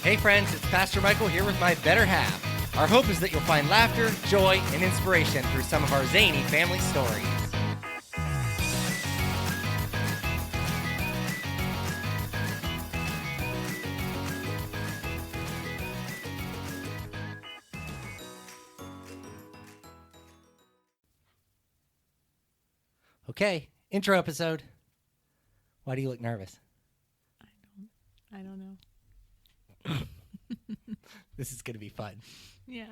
Hey friends, it's Pastor Michael here with my better half. Our hope is that you'll find laughter, joy, and inspiration through some of our zany family stories. Okay, intro episode. Why do you look nervous? I don't know. This is going to be fun. Yeah.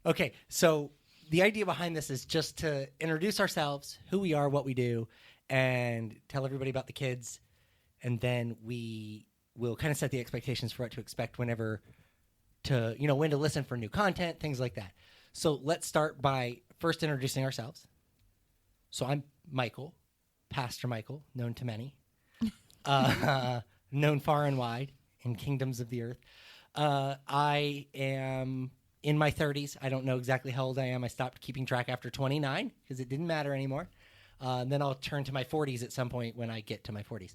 Okay, so the idea behind this is just to introduce ourselves, who we are, what we do, and tell everybody about the kids. And then we will kind of set the expectations for what to expect when to listen for new content, things like that. So let's start by first introducing ourselves. So I'm Michael, Pastor Michael, known to many, known far and wide in kingdoms of the earth. I am in my 30s. I don't know exactly how old I am. I stopped keeping track after 29 because it didn't matter anymore. And then I'll turn to my 40s at some point when I get to my 40s.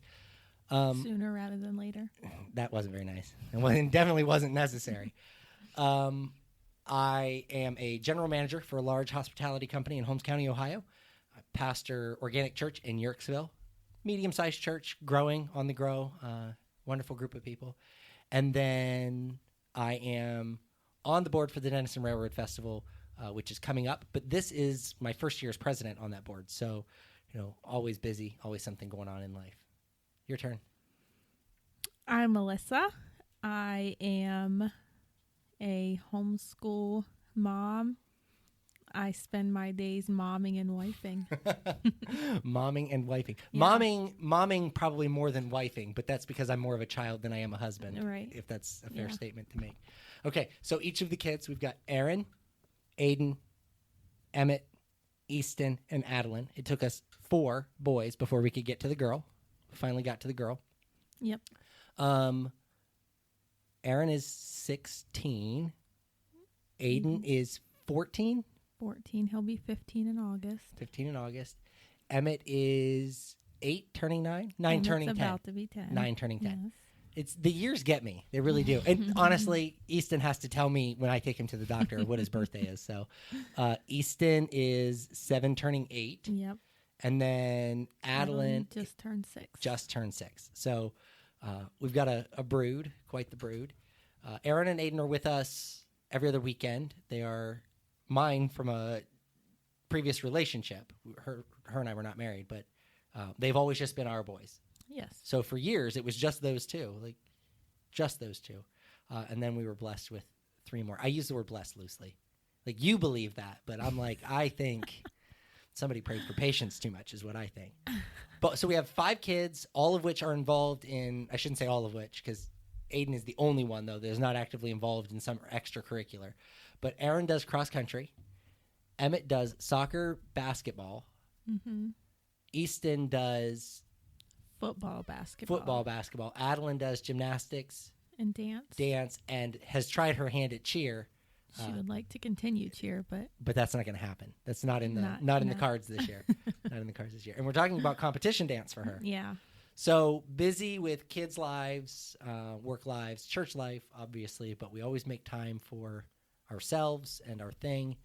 Sooner rather than later. That wasn't very nice. It definitely wasn't necessary. I am a general manager for a large hospitality company in Holmes County, Ohio. I pastor Organic Church in Yerkesville. Medium-sized church, growing on the grow. Wonderful group of people. And then I am on the board for the Denison Railroad Festival, which is coming up. But this is my first year as president on that board. So, always busy, always something going on in life. Your turn. I'm Alyssia. I am a homeschool mom. I spend my days momming and wifing. Momming and wifing. Yeah. Momming probably more than wifing, but that's because I'm more of a child than I am a husband, Right. if that's a fair statement to make. Okay, so each of the kids, we've got Aaron, Aiden, Emmett, Easton, and Adeline. It took us 4 boys before we could get to the girl. We finally got to the girl. Yep. Aaron is 16. Aiden is 14. 14. He'll be 15 in August. 15 in August. Emmett is 8 turning 9. 9 Emmett's turning 10. about to be 10. 9 turning 10. Yes. It's the years get me. They really do. And honestly, Easton has to tell me when I take him to the doctor what his birthday is. So Easton is 7 turning 8. Yep. And then Adeline just turned 6. just turned 6. So we've got a brood, quite the brood. Aaron and Aiden are with us every other weekend. They are mine from a previous relationship. Her and I were not married, but they've always just been our boys. Yes. So for years, it was just those two, and then we were blessed with 3 more. I use the word blessed loosely. Like, you believe that, but I'm like, I think somebody prayed for patience too much is what I think. But so we have 5 kids, all of which are involved in, I shouldn't say all of which, because Aiden is the only one, though, that is not actively involved in some extracurricular. But Aaron does cross country. Emmett does soccer, basketball. Mm-hmm. Easton does Football, basketball. Adeline does gymnastics. And dance. And has tried her hand at cheer. She would like to continue cheer, but that's not going to happen. That's not in the cards this year. Not in the cards this year. And we're talking about competition dance for her. Yeah. So busy with kids' lives, work lives, church life, obviously, but we always make time for ourselves and our thing.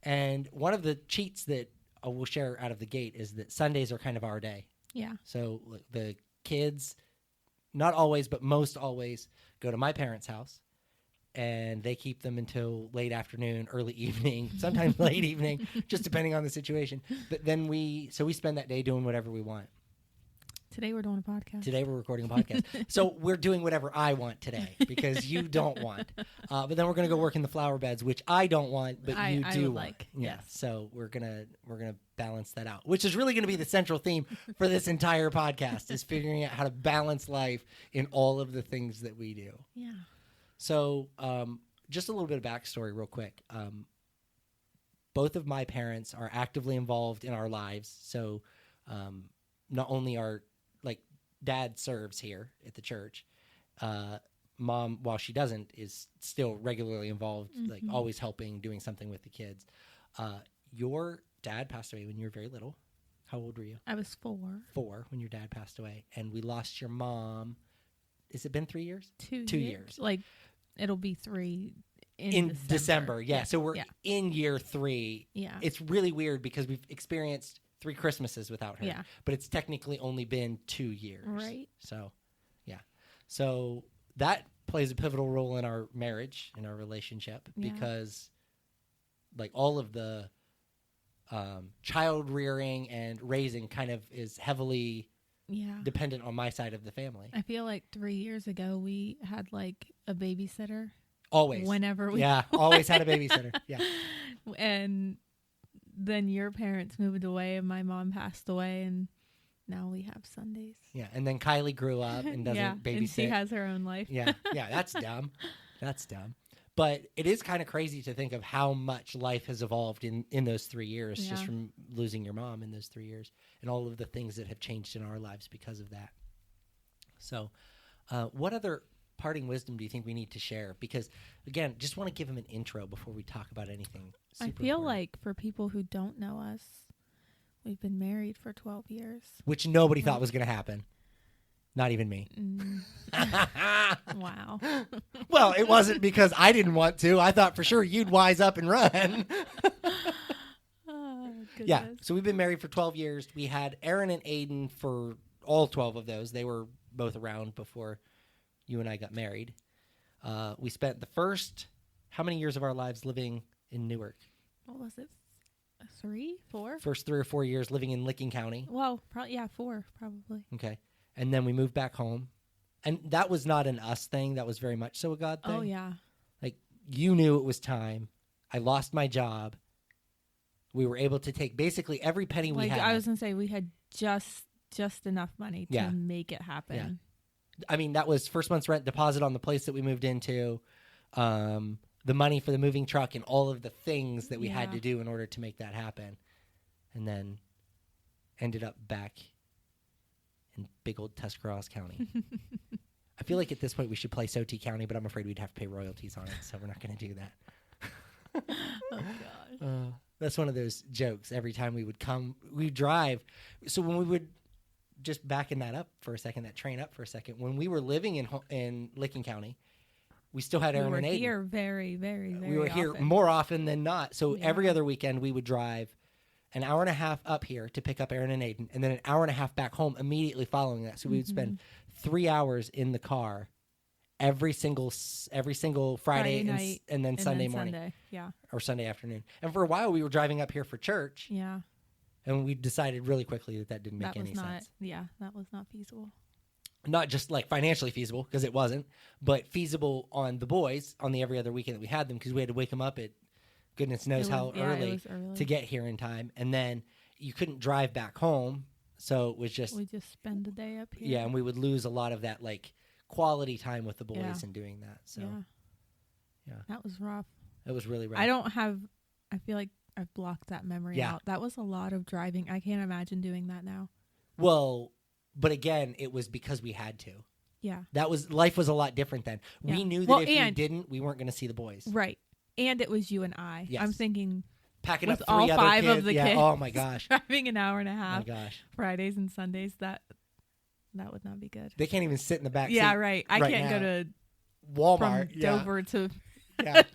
And one of the cheats that I will share out of the gate is that Sundays are kind of our day. Yeah. So the kids, not always, but most always, go to my parents' house, and they keep them until late afternoon, early evening, sometimes late evening, just depending on the situation. But then we spend that day doing whatever we want. Today we're doing a podcast. Today we're recording a podcast. So we're doing whatever I want today because you don't want. But then we're going to go work in the flower beds, which I don't want, but you do want. Like. Yeah. Yes. So we're gonna balance that out, which is really going to be the central theme for this entire podcast, is figuring out how to balance life in all of the things that we do. Yeah. So just a little bit of backstory real quick. Both of my parents are actively involved in our lives. So not only are dad serves here at the church. Mom, while she doesn't, is still regularly involved, like always helping, doing something with the kids. Your dad passed away when you were very little. How old were you? I was 4. 4 when your dad passed away. And we lost your mom. Has it been 3 years? 2 2 years. Like it'll be 3 in December. Yeah. So we're in year 3. Yeah. It's really weird because we've experienced 3 Christmases without her. Yeah. But it's technically only been 2 years. Right. So, yeah. So that plays a pivotal role in our marriage, in our relationship, because like all of the child rearing and raising kind of is heavily dependent on my side of the family. I feel like 3 years ago we had like a babysitter. Always. Whenever we always had a babysitter. Yeah. And then your parents moved away and my mom passed away and now we have Sundays. Yeah. And then Kylie grew up and doesn't babysit. And she has her own life. Yeah. That's dumb. That's dumb. But it is kind of crazy to think of how much life has evolved in those 3 years, just from losing your mom in those 3 years, and all of the things that have changed in our lives because of that. So what other parting wisdom do you think we need to share? Because, again, just want to give them an intro before we talk about anything super I feel important. like for people who don't know us, we've been married for 12 years. Which nobody thought was going to happen. Not even me. Wow. Well, it wasn't because I didn't want to. I thought for sure you'd wise up and run. Yeah. So we've been married for 12 years. We had Aaron and Aiden for all 12 of those. They were both around before you and I got married. We spent the first, how many years of our lives living in Newark? What was it? 3, 4? First 3 or 4 years living in Licking County. Well, 4 probably. Okay. And then we moved back home. And that was not an us thing. That was very much so a God thing. Oh, yeah. Like, you knew it was time. I lost my job. We were able to take basically every penny we had. I was going to say, we had just enough money to make it happen. Yeah. I mean, that was first month's rent deposit on the place that we moved into, the money for the moving truck, and all of the things that we had to do in order to make that happen. And then ended up back in big old Tuscarawas County. I feel like at this point we should play Sotee County, but I'm afraid we'd have to pay royalties on it, so we're not going to do that. Oh, gosh. That's one of those jokes. Every time we would come, we'd drive. So when we would, just backing that up for a second, that train up for a second, when we were living in Licking County, we still had Aaron and Aiden. We were here very, very, very We were here more often than not. So every other weekend we would drive an hour and a half up here to pick up Aaron and Aiden, and then an hour and a half back home immediately following that. So we would spend 3 hours in the car every single Friday night and then Sunday morning. Or Sunday afternoon. And for a while we were driving up here for church. Yeah. And we decided really quickly that didn't make any sense. Yeah, that was not feasible. Not just like financially feasible, because it wasn't, but feasible on the boys on the every other weekend that we had them, because we had to wake them up at goodness knows how early to get here in time. And then you couldn't drive back home. So it was just... We just spend the day up here. Yeah, and we would lose a lot of that like quality time with the boys in doing that. So, yeah. That was rough. It was really rough. I feel like I've blocked that memory out. That was a lot of driving. I can't imagine doing that now. Well, but again, it was because we had to. Yeah. Life was a lot different then. Yeah. We knew that if we didn't, we weren't going to see the boys. Right. And it was you and I. Yes. I'm thinking packing with up 3 all other 5 kids. of the kids. Oh my gosh. Driving an hour and a half. Oh my gosh. Fridays and Sundays, that would not be good. They can't even sit in the back seat. Yeah, right. I can't go to Walmart from Dover to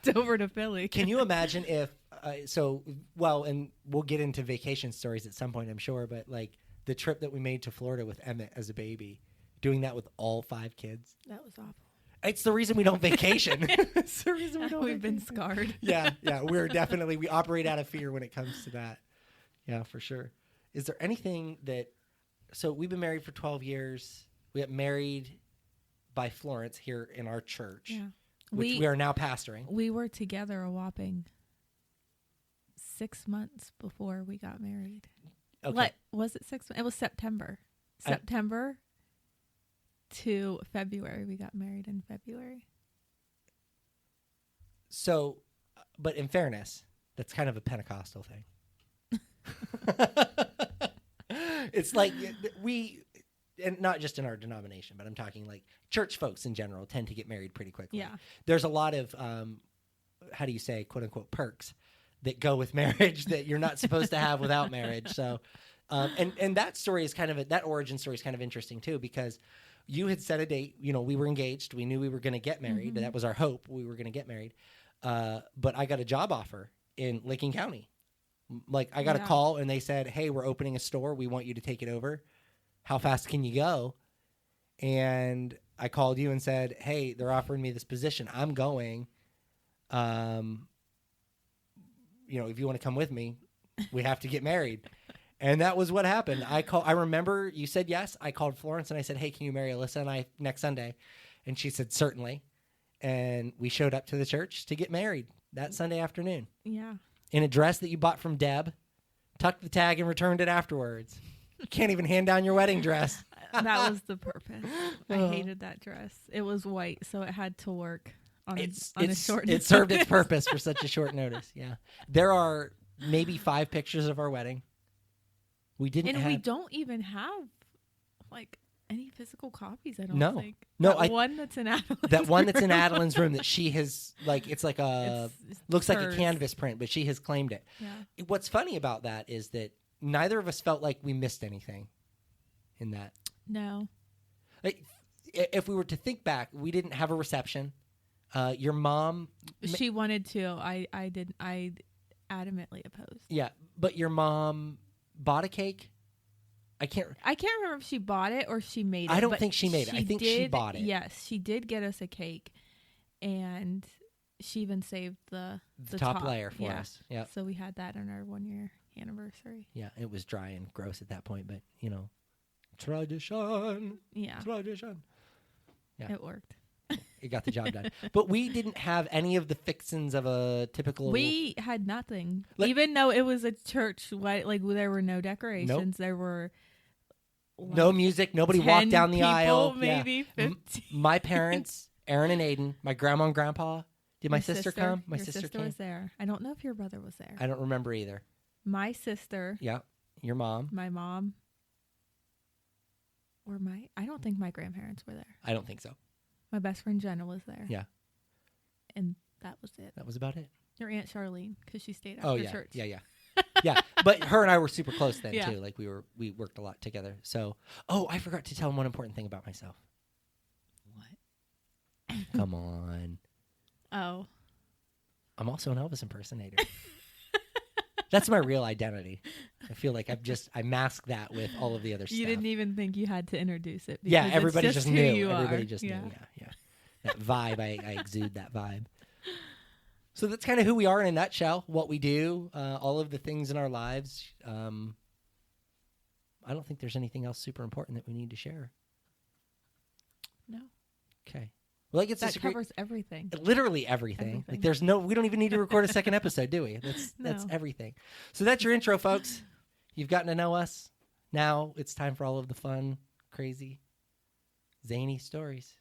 Dover to Philly. Can you imagine if and we'll get into vacation stories at some point, I'm sure, but like the trip that we made to Florida with Emmett as a baby, doing that with all 5 kids. That was awful. It's the reason we don't vacation. It's the reason we don't We've been scarred. Yeah. We operate out of fear when it comes to that. Yeah, for sure. Is there anything so we've been married for 12 years. We got married by Florence here in our church, which we are now pastoring. We were together a whopping 6 months before we got married. Okay. Was it 6 months? It was September. September to February. We got married in February. So, but in fairness, that's kind of a Pentecostal thing. It's like and not just in our denomination, but I'm talking like church folks in general tend to get married pretty quickly. Yeah. There's a lot of, how do you say, quote unquote, perks that go with marriage that you're not supposed to have without marriage. So, and that story is that origin story is kind of interesting too, because you had set a date. You know, we were engaged. We knew we were going to get married. Mhm. That was our hope. We were going to get married. But I got a job offer in Licking County. Like, I got a Yeah. call and they said, hey, we're opening a store. We want you to take it over. How fast can you go? And I called you and said, hey, they're offering me this position. I'm going. You know, if you want to come with me, we have to get married. And that was what happened. I remember you said yes. I called Florence and I said, hey, can you marry Alyssa and I next Sunday? And she said, certainly. And we showed up to the church to get married that Sunday afternoon Yeah. in a dress that you bought from Deb, tucked the tag and returned it afterwards. You can't even hand down your wedding dress. That was the purpose. I hated that dress. It was white, so it had to work on a short notice. It served its purpose for such a short notice. Yeah. There are maybe 5 pictures of our wedding. We don't even have like any physical copies, I don't No. think. No, one that's in Adeline's that one that's in room. Adeline's room that she has, like, it's like It's looks like a hers. canvas print, but she has claimed it. Yeah. What's funny about that is that neither of us felt like we missed anything in that. No. Like, if we were to think back, we didn't have a reception. Your mom, She wanted to. I didn't. I adamantly opposed. yeah, but your mom bought a cake. I can't remember if she bought it or she made it. I don't but think she made it. I think she bought it. Yes, she did get us a cake, and she even saved the top layer for yeah. us. Yeah, So we had that on our 1-year anniversary. yeah. It was dry and gross at that point, but you know, tradition. Yeah, Tradition. Yeah. it worked. It got the job done. But we didn't have any of the fixins of a typical. We had nothing, Like- even though it was a church. Like there were no decorations. Nope. There were No music. Nobody 10 walked down the people, aisle. maybe Yeah. 15. My parents, Aaron and Aiden, my grandma and grandpa. Did my Your sister come? My Your sister came. was there. I don't know if your brother was there. I don't remember either. My sister, Yeah, your mom. my mom, or I don't think my grandparents were there. I don't think so. My best friend Jenna was there. Yeah. And that was it. That was about it. Your Aunt Charlene, because she stayed after Oh yeah, church. yeah. Yeah, but her and I were super close then Yeah. too. Like we worked a lot together. So, I forgot to tell him one important thing about myself. What? Come on, Oh. I'm also an Elvis impersonator. That's my real identity. I feel like I masked that with all of the other stuff. You didn't even think you had to introduce it. Yeah, because everybody it's just who knew. you Everybody are. just Yeah. knew. Yeah. That vibe, I exude that vibe. So that's kind of who we are in a nutshell. What we do, all of the things in our lives. I don't think there's anything else super important that we need to share. No. Okay. Well, I guess That covers everything. literally everything. Like we don't even need to record a second episode, do we? That's No. everything. So that's your intro, folks. You've gotten to know us. Now it's time for all of the fun, crazy, zany stories.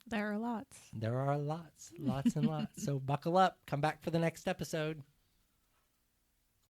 There are lots. There are lots and lots. So buckle up. Come back for the next episode.